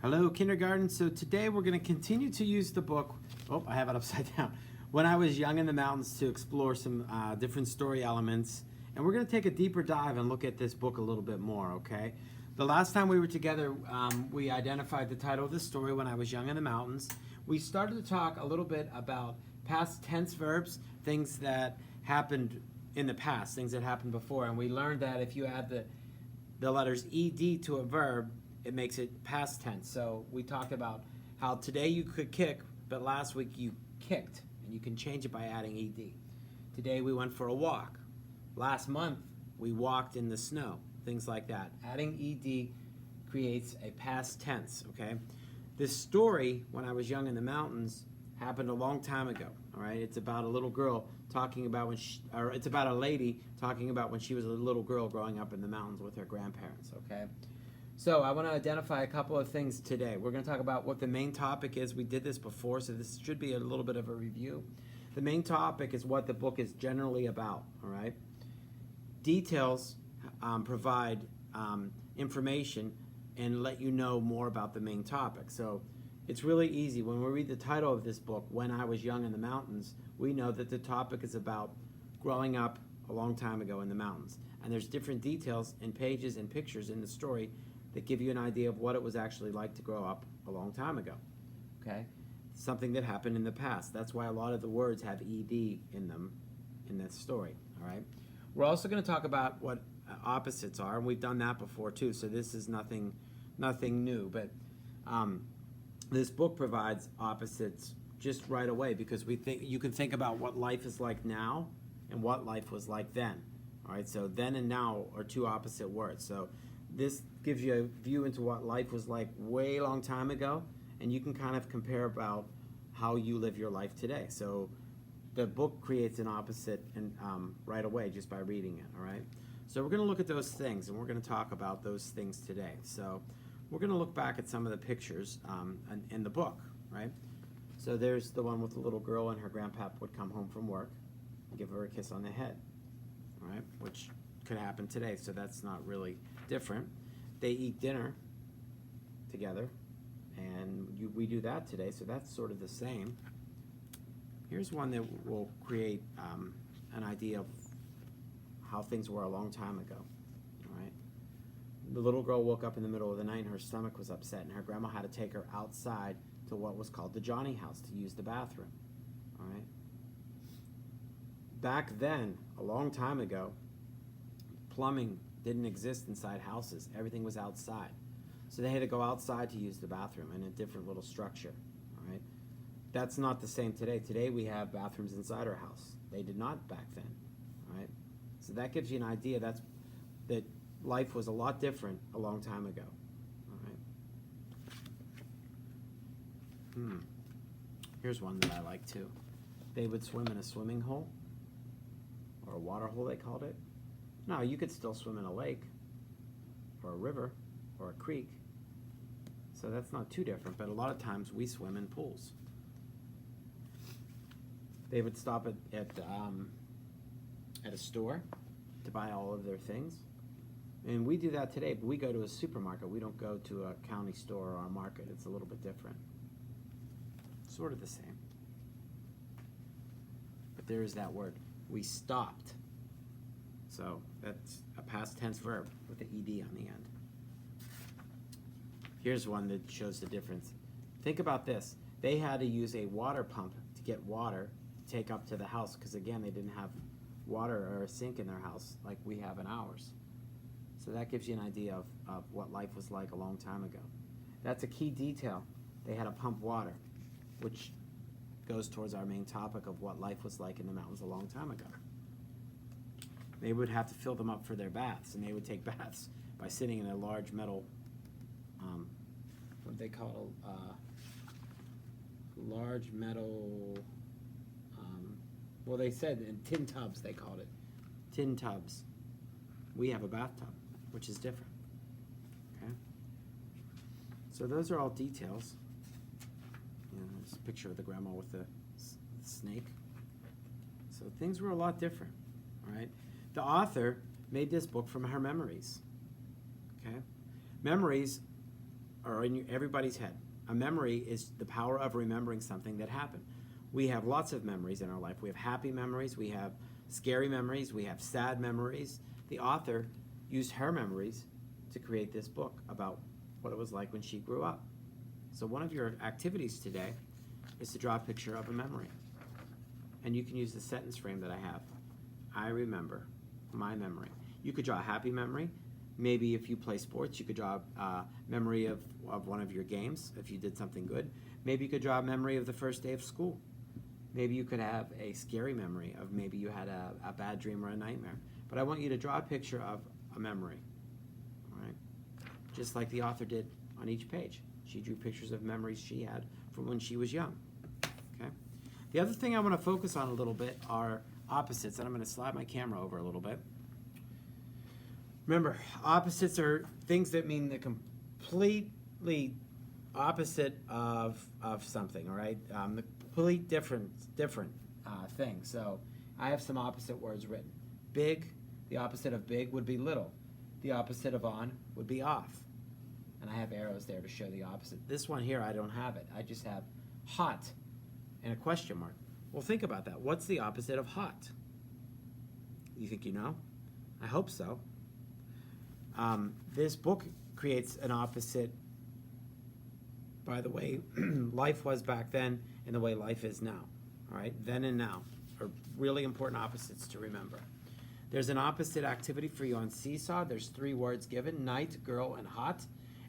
Hello, kindergarten. So today we're going to continue to use the book. Oh, I have it upside down. When I Was Young in the Mountains, to explore some different story elements. And we're going to take a deeper dive and look at this book a little bit more, okay? The last time we were together, we identified the title of the story, When I Was Young in the Mountains. We started to talk a little bit about past tense verbs, things that happened in the past, things that happened before. And we learned that if you add the letters ed to a verb, it makes it past tense. So we talked about how today you could kick, but last week you kicked, and you can change it by adding ed. Today we went for a walk. Last month we walked in the snow, things like that. Adding ed creates a past tense, okay? This story, When I Was Young in the Mountains, happened a long time ago, all right? It's about a little girl talking about it's about a lady talking about when she was a little girl growing up in the mountains with her grandparents, okay? So I want to identify a couple of things today. We're going to talk about what the main topic is. We did this before, so this should be a little bit of a review. The main topic is what the book is generally about, all right? Details provide information and let you know more about the main topic. So it's really easy. When we read the title of this book, When I Was Young in the Mountains, we know that the topic is about growing up a long time ago in the mountains. And there's different details and pages and pictures in the story that give you an idea of what it was actually like to grow up a long time ago, okay? Something that happened in the past. That's why a lot of the words have ed in them in this story, all right? We're also going to talk about what opposites are, and we've done that before too, so this is nothing new, but this book provides opposites just right away, because you can think about what life is like now and what life was like then, all right? So then and now are two opposite words. So this gives you a view into what life was like way long time ago, and you can kind of compare about how you live your life today. So the book creates an opposite and right away just by reading it, all right? So we're going to look at those things, and we're going to talk about those things today. So we're going to look back at some of the pictures in the book, right? So there's the one with the little girl, and her grandpa would come home from work and give her a kiss on the head, all right? Which could happen today, so that's not really different. They eat dinner together, and we do that today, so that's sort of the same. Here's one that will create an idea of how things were a long time ago, all right? The little girl woke up in the middle of the night, and her stomach was upset, and her grandma had to take her outside to what was called the Johnny house to use the bathroom, all right? Back then, a long time ago, plumbing didn't exist inside houses. Everything was outside. So they had to go outside to use the bathroom in a different little structure, all right? That's not the same today. Today we have bathrooms inside our house. They did not back then, all right? So that gives you an idea that life was a lot different a long time ago, all right? Here's one that I like too. They would swim in a swimming hole, or a water hole they called it. No, you could still swim in a lake, or a river, or a creek. So that's not too different, but a lot of times we swim in pools. They would stop at a store to buy all of their things. And we do that today, but we go to a supermarket. We don't go to a county store or a market. It's a little bit different. Sort of the same. But there is that word. We stopped. So that's a past tense verb with the ed on the end. Here's one that shows the difference. Think about this. They had to use a water pump to get water to take up to the house, because again, they didn't have water or a sink in their house like we have in ours. So that gives you an idea of what life was like a long time ago. That's a key detail. They had to pump water, which goes towards our main topic of what life was like in the mountains a long time ago. They would have to fill them up for their baths, and they would take baths by sitting in a large metal, what they call large metal, well, they said in tin tubs, they called it. Tin tubs. We have a bathtub, which is different, okay? So those are all details. There's a picture of the grandma with the snake. So things were a lot different, all right? The author made this book from her memories, okay? Memories or in everybody's head. A memory is the power of remembering something that happened. We have lots of memories in our life. We have happy memories, we have scary memories, we have sad memories. The author used her memories to create this book about what it was like when she grew up. So one of your activities today is to draw a picture of a memory. And you can use the sentence frame that I have. I remember my memory. You could draw a happy memory. Maybe if you play sports, you could draw a memory of one of your games, if you did something good. Maybe you could draw a memory of the first day of school. Maybe you could have a scary memory of maybe you had a bad dream or a nightmare. But I want you to draw a picture of a memory, all right? Just like the author did on each page. She drew pictures of memories she had from when she was young, okay? The other thing I want to focus on a little bit are opposites, and I'm going to slide my camera over a little bit. Remember, opposites are things that mean the completely opposite of something, all right? The complete different thing. So I have some opposite words written. Big, the opposite of big would be little. The opposite of on would be off. And I have arrows there to show the opposite. This one here, I don't have it. I just have hot and a question mark. Well, think about that. What's the opposite of hot? You think you know? I hope so. This book creates an opposite by the way life was back then and the way life is now. All right, then and now are really important opposites to remember. There's an opposite activity for you on Seesaw. There's 3 words given: night, girl, and hot.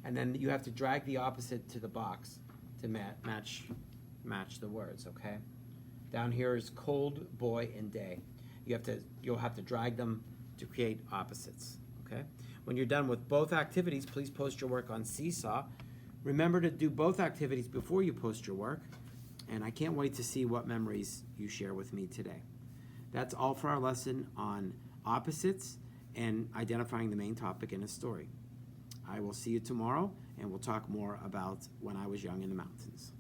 And then you have to drag the opposite to the box to match the words, okay? Down here is cold, boy, and day. You'll have to drag them to create opposites, okay? When you're done with both activities, please post your work on Seesaw. Remember to do both activities before you post your work, and I can't wait to see what memories you share with me today. That's all for our lesson on opposites and identifying the main topic in a story. I will see you tomorrow, and we'll talk more about when I was young in the mountains.